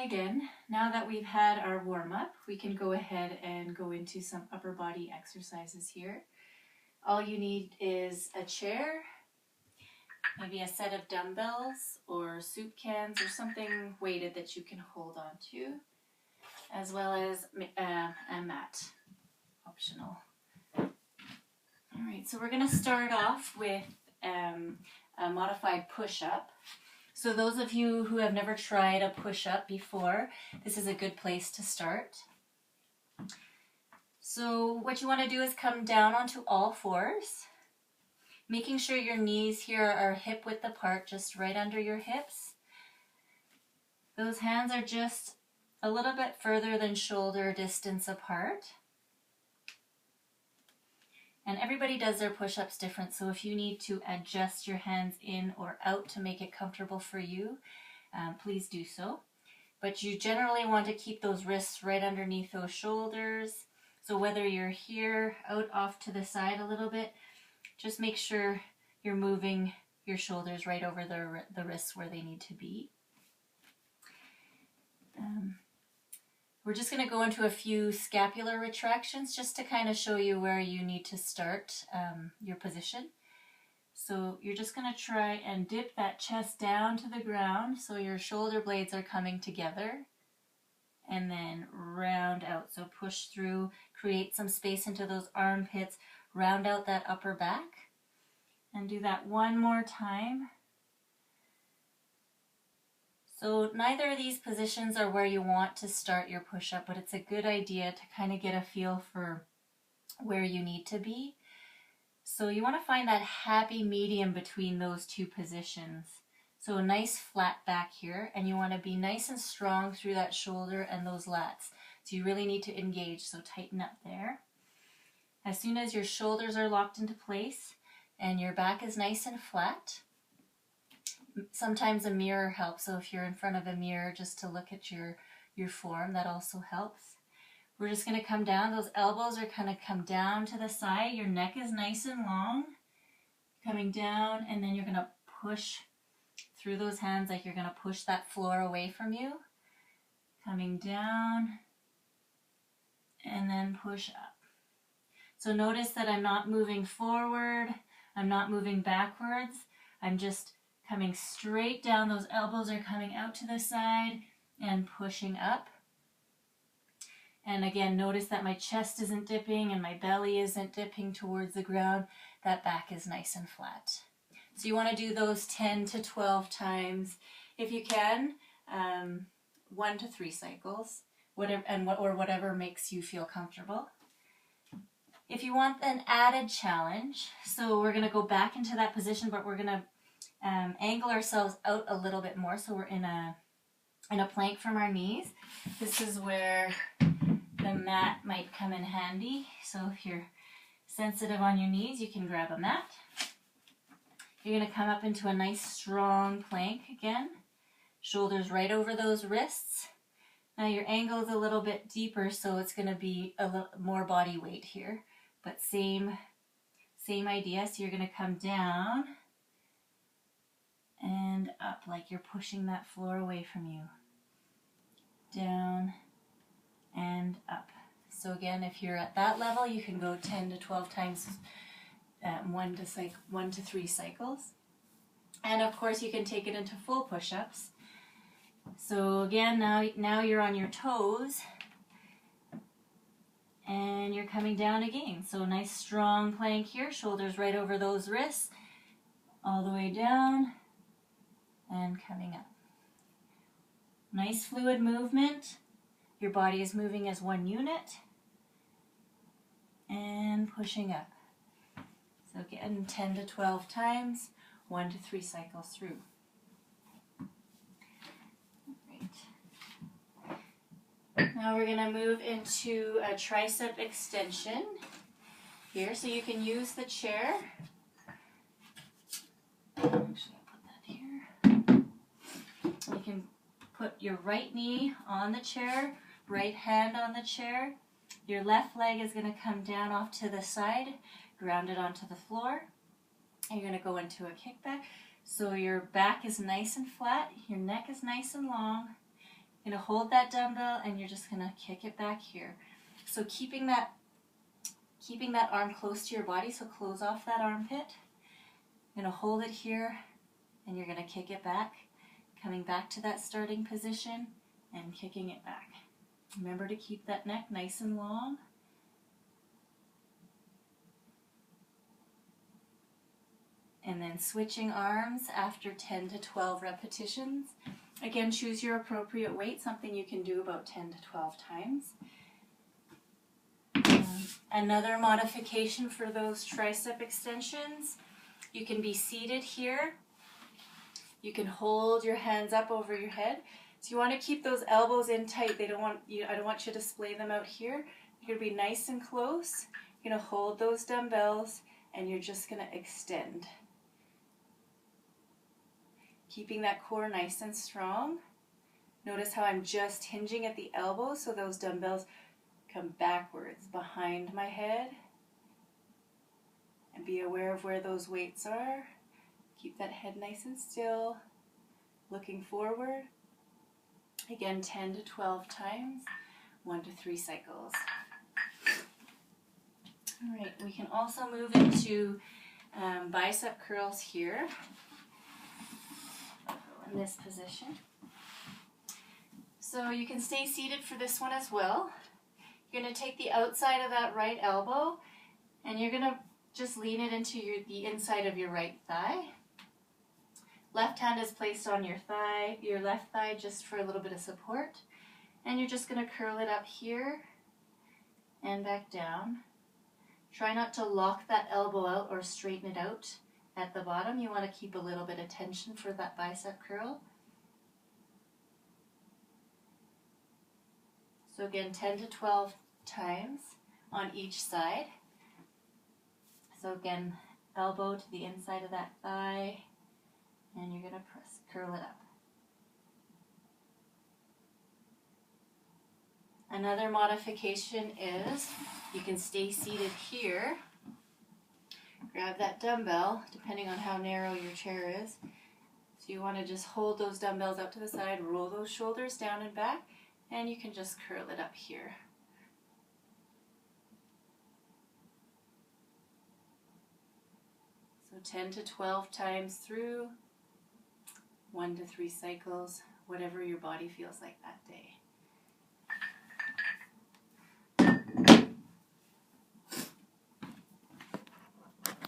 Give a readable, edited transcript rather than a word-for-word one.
Hi again. Now that we've had our warm-up, we can go ahead and go into some upper body exercises here. All you need is a chair, maybe a set of dumbbells or soup cans or something weighted that you can hold on to, as well as a mat, optional. All right, so we're going to start off with a modified push-up. So those of you who have never tried a push-up before, this is a good place to start. So what you want to do is come down onto all fours, making sure your knees here are hip width apart, just right under your hips. Those hands are just a little bit further than shoulder distance apart. And everybody does their push-ups different, so if you need to adjust your hands in or out to make it comfortable for you, please do so. But you generally want to keep those wrists right underneath those shoulders. So whether you're here, out off to the side a little bit, just make sure you're moving your shoulders right over the wrists where they need to be. We're just going to go into a few scapular retractions just to kind of show you where you need to start your position. So you're just going to try and dip that chest down to the ground so your shoulder blades are coming together, and then round out. So push through, create some space into those armpits, round out that upper back, and do that one more time. So neither of these positions are where you want to start your push-up, but it's a good idea to kind of get a feel for where you need to be. So you want to find that happy medium between those two positions. So a nice flat back here, and you want to be nice and strong through that shoulder and those lats. So you really need to engage, so tighten up there. As soon as your shoulders are locked into place and your back is nice and flat, sometimes a mirror helps, so if you're in front of a mirror just to look at your form, that also helps. We're just going to come down. Those elbows are going to come down to the side. Your neck is nice and long, coming down, and then you're going to push through those hands like you're going to push that floor away from you. Coming down, and then push up. So notice that I'm not moving forward, I'm not moving backwards, I'm just coming straight down. Those elbows are coming out to the side and pushing up. And again, notice that my chest isn't dipping and my belly isn't dipping towards the ground. That back is nice and flat. So you want to do those 10 to 12 times if you can, 1 to 3 cycles, whatever makes you feel comfortable. If you want an added challenge, so we're going to go back into that position, but we're going to angle ourselves out a little bit more, so we're in a plank from our knees. This is where the mat might come in handy. So if you're sensitive on your knees, you can grab a mat. You're going to come up into a nice strong plank again. Shoulders right over those wrists. Now your angle is a little bit deeper, so it's going to be a little more body weight here, but same idea. So you're going to come down and up like you're pushing that floor away from you. Down and up. So again, if you're at that level, you can go 10 to 12 times, 1 to 3 cycles. And of course, you can take it into full push-ups. So again, now you're on your toes, and you're coming down again. So nice strong plank here, shoulders right over those wrists, all the way down, and coming up. Nice fluid movement. Your body is moving as one unit, and pushing up. So again, 10 to 12 times, 1 to 3 cycles through. Right. Now we're going to move into a tricep extension here. So you can use the chair. Actually, I'll put that here. You can put your right knee on the chair, right hand on the chair. Your left leg is going to come down off to the side, grounded onto the floor. And you're going to go into a kickback. So your back is nice and flat, your neck is nice and long, You're gonna hold that dumbbell and you're just gonna kick it back here. So keeping that arm close to your body, so close off that armpit. You're gonna hold it here and you're gonna kick it back, coming back to that starting position and kicking it back. Remember to keep that neck nice and long. And then switching arms after 10 to 12 repetitions. Again, choose your appropriate weight, something you can do about 10 to 12 times. Another modification for those tricep extensions, you can be seated here. You can hold your hands up over your head. So you want to keep those elbows in tight. I don't want you to display them out here. You're going to be nice and close. You're going to hold those dumbbells and you're just going to extend. Keeping that core nice and strong. Notice how I'm just hinging at the elbow so those dumbbells come backwards behind my head. And be aware of where those weights are. Keep that head nice and still, looking forward. Again, 10 to 12 times, 1 to 3 cycles. All right, we can also move into bicep curls here in this position. So you can stay seated for this one as well. You're going to take the outside of that right elbow and you're going to just lean it into the inside of your right thigh. Left hand is placed on your left thigh just for a little bit of support. And you're just going to curl it up here and back down. Try not to lock that elbow out or straighten it out at the bottom. You want to keep a little bit of tension for that bicep curl. So again, 10 to 12 times on each side. So again, elbow to the inside of that thigh, and you're going to curl it up. Another modification is you can stay seated here, grab that dumbbell, depending on how narrow your chair is. So you want to just hold those dumbbells up to the side, roll those shoulders down and back, and you can just curl it up here. So 10 to 12 times through, 1 to 3 cycles, whatever your body feels like that day.